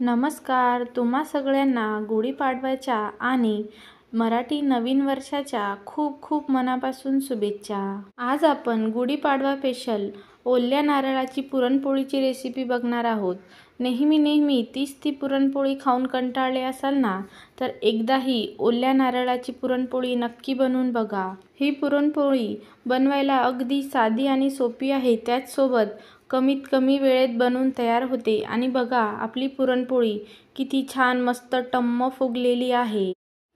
नमस्कार, तुम्हा सगळ्यांना गुढीपाडव्याच्या आणि मराठी नवीन वर्षाच्या खूप खूप मनापासून शुभेच्छा। आज आपण गुढीपाडवा स्पेशल ओल्या नारळाची पुरणपोळीची रेसिपी बघणार आहोत। नेहमी तीच ती पुरणपोळी खाऊन कंटाळले असाल ना, तर एकदा ही ओल्या नारळाची पुरणपोळी नक्की बनवून बघा। ही पुरणपोळी बनवायला अगदी साधी आणि सोपी आहे, त्याचसोबत कमीत कमी वेळेत बनवून तयार होते। आणि बघा आपली पुरणपोळी किती छान मस्त टम्म फुगलेली आहे।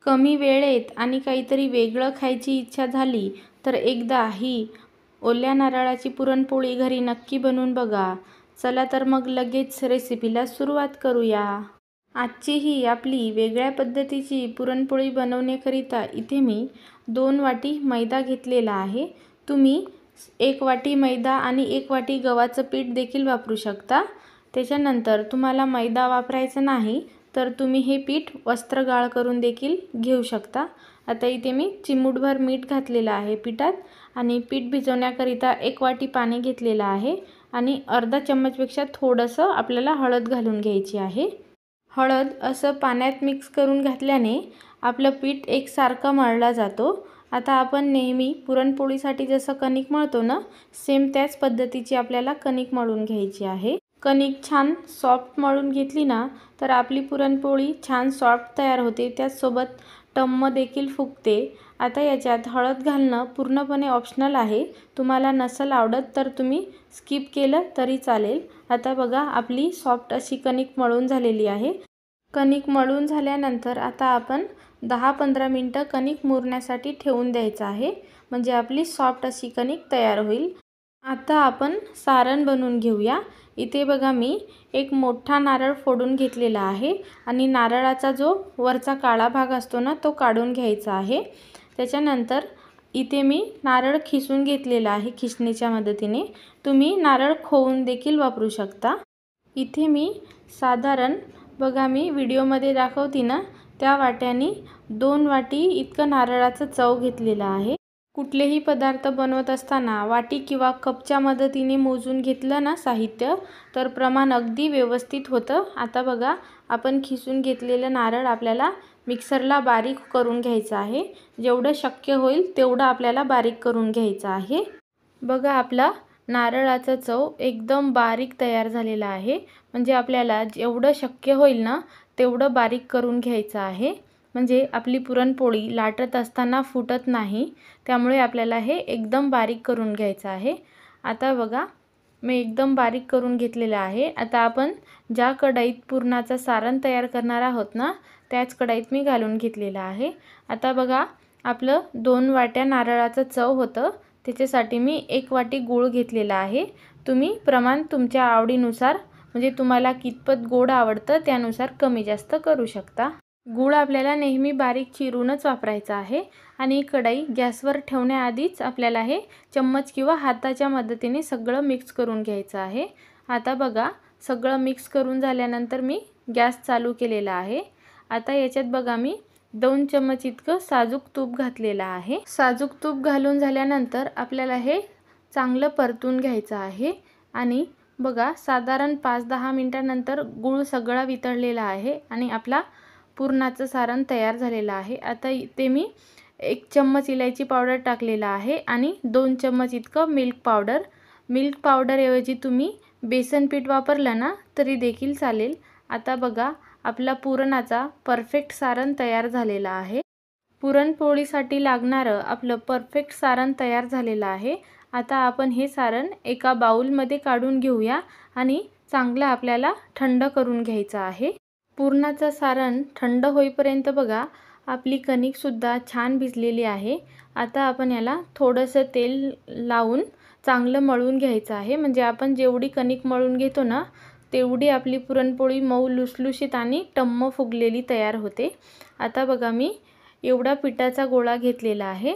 कमी वेळेत आणि काहीतरी वेगळं खायची इच्छा झाली तर एकदा ही ओल्या नारळाची पुरणपोळी घरी नक्की बनवून बघा। चला तर मग लगेच रेसिपीला सुरुवात करूया। आजची ही आपली वेगळ्या पद्धतीची पुरणपोळी बनवण्याकरिता इथे मी 2 वाटी मैदा घेतलेला आहे। तुम्ही 1 वाटी मैदा आणि 1 वाटी गव्हाचं पीठ देखील वापरू शकता। त्याच्यानंतर तुम्हाला मैदा वापरायचा नाही तर तुम्ही हे पीठ वस्त्रगाळ करून देखील घेऊ शकता। आता इथे मी चिमूटभर मीठ घातलेलं आहे पिठात आणि पीठ भिजवण्याकरिता 1 वाटी पाणी घेतलेलं आहे आणि अर्धा चम्मचपेक्षा थोडंसं आपल्याला हळद घालून घ्यायची आहे। हळद असं पाण्यात मिक्स करून घातल्याने आपलं पीठ एकसारखं मळला जातो। आता आपण नेहमी पुरणपोळीसाठी जसं कणिक मळतो ना, सेम त्याच पद्धतीची आपल्याला कणिक मळून घ्यायची आहे। कणिक छान सॉफ्ट मळून घेतली ना तर आपली पुरणपोळी छान सॉफ्ट तयार होते, त्याचसोबत टम्म देखील फुगते। आता याच्यात हळद घालणं पूर्णपणे ऑप्शनल आहे, तुम्हाला नसेल आवडत तर तुम्ही स्किप केलं तरी चालेल। आता बघा आपली सॉफ्ट अशी कणिक मळून झालेली आहे। कणिक मळून झाल्यानंतर आता आपण 10-15 मिनिटं कणिक मुरण्यासाठी ठेवून द्यायचं आहे, म्हणजे आपली सॉफ्ट अशी कणिक तयार होईल। आता आपण सारण बनवून घेऊया। इथे बघा मी एक मोठा नारळ फोडून घेतलेला आहे आणि नारळाचा जो वरचा काळा भाग असतो ना, तो काढून घ्यायचा आहे। त्याच्यानंतर इथे मी नारळ खिसून घेतलेला आहे खिसणीच्या मदतीने। तुम्ही नारळ खोवून देखील वापरू शकता। इथे मी साधारण बघा मी व्हिडिओमध्ये दाखवते ना, त्या वाट्याने 2 वाटी इतकं नारळाचं चव घेतलेलं आहे। कुठलेही पदार्थ बनवत असताना वाटी किंवा कपच्या मदतीने मोजून घेतलं ना साहित्य, तर प्रमाण अगदी व्यवस्थित होतं। आता बघा आपण खिसून घेतलेलं नारळ आपल्याला मिक्सरला बारीक करून घ्यायचं आहे। जेवढं शक्य होईल तेवढं आपल्याला बारीक करून घ्यायचं आहे। बघा आपला नारळाचा चव एकदम बारीक तयार झालेला आहे, म्हणजे आपल्याला जेवढं शक्य होईल ना तेवढं बारीक करून घ्यायचं आहे, म्हणजे आपली पुरणपोळी लाटत असताना फुटत नाही। त्यामुळे आपल्याला हे एकदम बारीक करून घ्यायचं आहे। आता बघा मी एकदम बारीक करून घेतलेलं आहे। आता आपण ज्या कढईत पुरणाचं सारण तयार करणार आहोत ना, त्याच कढईत मी घालून घेतलेलं आहे। आता बघा आपलं 2 वाट्या नारळाचं चव होतं, त्याच्यासाठी मी 1 वाटी गूळ घेतलेला आहे। तुम्ही प्रमाण तुमच्या आवडीनुसार, म्हणजे तुम्हाला कितपत गोड आवडतं त्यानुसार कमी जास्त करू शकता। गूळ आपल्याला नेहमी बारीक चिरूनच वापरायचा आहे आणि कढई गॅसवर ठेवण्याआधीच आपल्याला हे चम्मच किंवा हाताच्या मदतीने सगळं मिक्स करून घ्यायचं आहे। आता बघा सगळं मिक्स करून झाल्यानंतर मी गॅस चालू केलेला आहे। आता याच्यात बघा मी 2 चम्मच इतकं साजूक तूप घातलेलं आहे। साजूक तूप घालून झाल्यानंतर आपल्याला हे चांगलं परतून घ्यायचं आहे आणि बघा साधारण 5-10 मिनिटांनंतर गूळ सगळा वितळलेला आहे आणि आपला पुरणाचं सारण तयार झालेलं आहे। आता इथे मी 1 चम्मच इलायची पावडर टाकलेला आहे आणि 2 चम्मच इतकं मिल्क पावडर ऐवजी तुम्ही बेसन पीठ वापरलं ना तरी देखील चालेल। आता बघा आपला पुरणाचा परफेक्ट सारण तयार झालेला आहे। पुरणपोळीसाठी लागणारं आपलं परफेक्ट सारण तयार झालेलं आहे। आता आपण हे सारण एका बाउलमध्ये काढून घेऊया आणि चांगलं आपल्याला थंड करून घ्यायचं आहे। पुरणाचं सारण थंड होईपर्यंत बघा आपली कणिकसुद्धा छान भिजलेली आहे। आता आपण याला थोडंसं तेल लावून चांगलं मळून घ्यायचं आहे, म्हणजे आपण जेवढी कणिक मळून घेतो ना तेवढी आपली पुरणपोळी मऊ लुसलुशीत आणि टम्म फुगलेली तयार होते। आता बघा मी एवढा पिठाचा गोळा घेतलेला आहे।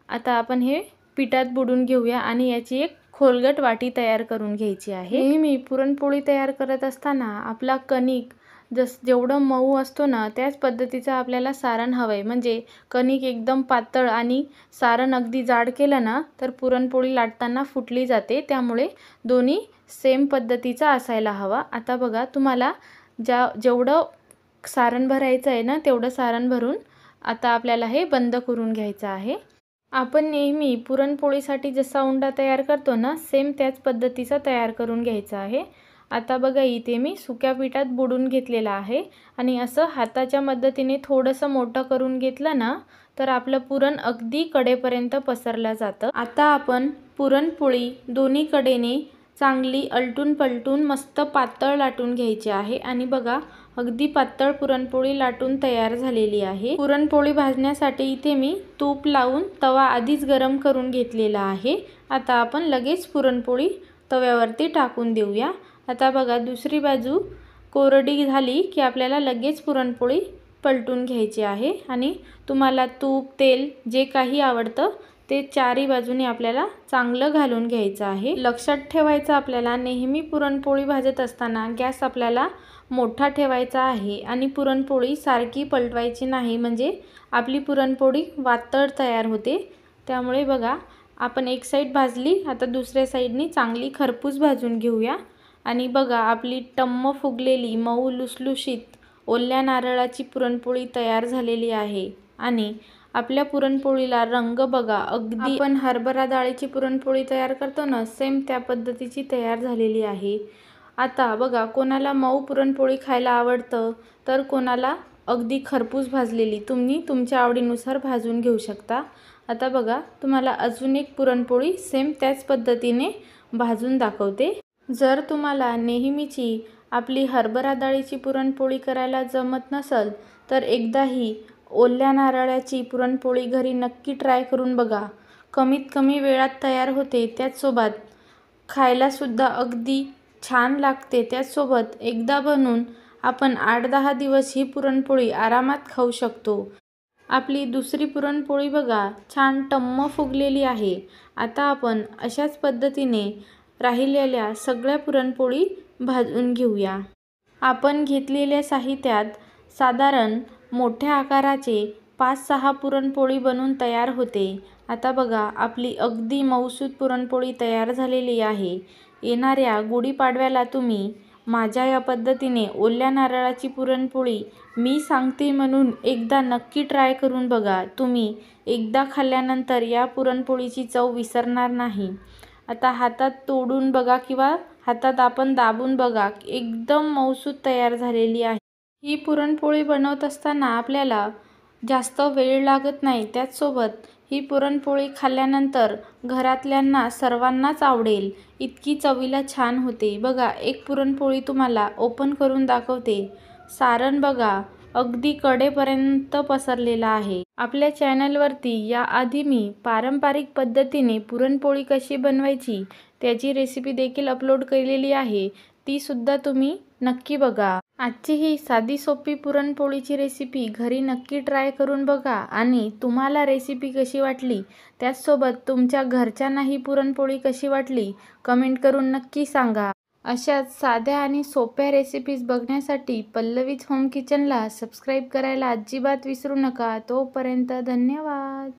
आता आपण हे पिठात बुडवून घेऊया आणि याची एक खोलगट वाटी तयार करून घ्यायची आहे। नेहमी पुरणपोळी तयार करत असताना आपला कणिक जेवढं मऊ असतो ना त्याच पद्धतीचं आपल्याला सारण हवं आहे, म्हणजे कणिक एकदम पातळ आणि सारण अगदी जाड केलं ना तर पुरणपोळी लाटताना फुटली जाते। त्यामुळे दोन्ही सेम पद्धतीचा असायला हवा। आता बघा तुम्हाला जेवढं सारण भरायचं आहे ना तेवढं सारण भरून आता आपल्याला हे बंद करून घ्यायचं आहे। आपण नेहमी पुरणपोळीसाठी जसा उंडा तयार करतो ना सेम त्याच पद्धतीचा तयार करून घ्यायचा आहे। आता बघा इथे मी सुक्या पिठात बुडून घेतलेला आहे आणि असं हाताच्या मदतीने थोडंसं मोठं करून घेतलं ना तर आपलं पुरण अगदी कडेपर्यंत पसरलं जातं। आता आपण पुरणपोळी दोन्ही कडेने चांगली अलटून पलटून मस्त पातळ लाटून घ्यायची आहे आणि बघा अगदी पातळ पुरणपोळी लाटून तयार झालेली आहे। पुरणपोळी भाजण्यासाठी इथे मी तूप लावून तवा आधीच गरम करून घेतलेला आहे। आता आपण लगेच पुरणपोळी तव्यावरती टाकून देऊया। आता बघा दुसरी बाजू कोरडी झाली की आपल्याला लगेच पुरणपोळी पलटून घ्यायची आहे आणि तुम्हाला तूप तेल जे काही आवडतं ते चारी बाजूने आपल्याला चांगलं घालून घ्यायचं आहे। लक्षात ठेवायचं आपल्याला नेहमी पुरणपोळी भाजत असताना गॅस आपल्याला मोठा ठेवायचा आहे आणि पुरणपोळी सारखी पलटवायची नाही, म्हणजे आपली पुरणपोळी वातळ तयार होते। त्यामुळे बघा आपण एक साईड भाजली, आता दुसऱ्या साईडनी चांगली खरपूस भाजून घेऊया आणि बघा आपली टम्म फुगलेली मऊ लुसलुशीत ओल्या नारळाची पुरणपोळी तयार झालेली आहे आणि आपल्या पुरणपोळीला रंग बघा अगदी आपण हरभरा डाळीची पुरणपोळी तयार करतो ना सेम त्या पद्धतीची तयार झालेली आहे। आता बघा कोणाला मऊ पुरणपोळी खायला आवडतं तर कोणाला अगदी खरपूस भाजलेली, तुम्ही तुमच्या आवडीनुसार भाजून घेऊ शकता। आता बघा तुम्हाला अजून एक पुरणपोळी सेम त्याच पद्धतीने भाजून दाखवते। जर तुम्हाला नेहमीची आपली हरभरा डाळीची पुरणपोळी करायला जमत नसेल तर एकदा ही ओल्या नारळाची पुरणपोळी घरी नक्की ट्राय करून बघा। कमीत कमी वेळात तयार होते, त्याचसोबत खायलासुद्धा अगदी छान लागते। त्याचसोबत एकदा बनवून आपण 8-10 दिवस ही पुरणपोळी आरामात खाऊ शकतो। आपली दुसरी पुरणपोळी बघा छान टम्म फुगलेली आहे। आता आपण अशाच पद्धतीने राहिलेल्या सगळ्या पुरणपोळी भाजून घेऊया। आपण घेतलेल्या साहित्यात साधारण मोठ्या आकाराचे 5-6 पुरणपोळी बनवून तयार होते। आता बघा आपली अगदी मऊसूत पुरणपोळी तयार झालेली आहे। येणाऱ्या गुढीपाडव्याला तुम्ही माझ्या या पद्धतीने ओल्या नारळाची पुरणपोळी मी सांगते म्हणून एकदा नक्की ट्राय करून बघा। तुम्ही एकदा खाल्ल्यानंतर या पुरणपोळीची चव विसरणार नाही। आता हातात तोडून बघा किंवा हातात आपण दाबून बघा, एकदम मऊसूत तयार झालेली आहे। ही पुरणपोळी बनवत असताना आपल्याला जास्त वेळ लागत नाही, त्याचसोबत ही पुरणपोळी खाल्ल्यानंतर घरातल्यांना सर्वांनाच आवडेल, इतकी चवीला छान होते। बघा एक पुरणपोळी तुम्हाला ओपन करून दाखवते। सारण बघा अगदी कडेपर्यंत पसरलेला आहे। आपल्या चॅनलवरती याआधी मी पारंपरिक पद्धतीने पुरणपोळी कशी बनवायची त्याची रेसिपी देखील अपलोड केलेली आहे, ती सुद्धा तुम्ही नक्की बघा। आजची ही साधी सोपी पुरणपोळीची रेसिपी घरी नक्की ट्राय करून बघा आणि तुम्हाला रेसिपी कशी वाटली, त्याचसोबत तुमच्या घरच्यांनाही पुरणपोळी कशी वाटली कमेंट करून नक्की सांगा। अशाच साध्या आणि सोप्या रेसिपीज बघण्यासाठी पल्लवीज होम किचनला सबस्क्राईब करायला अजिबात विसरू नका। तोपर्यंत धन्यवाद।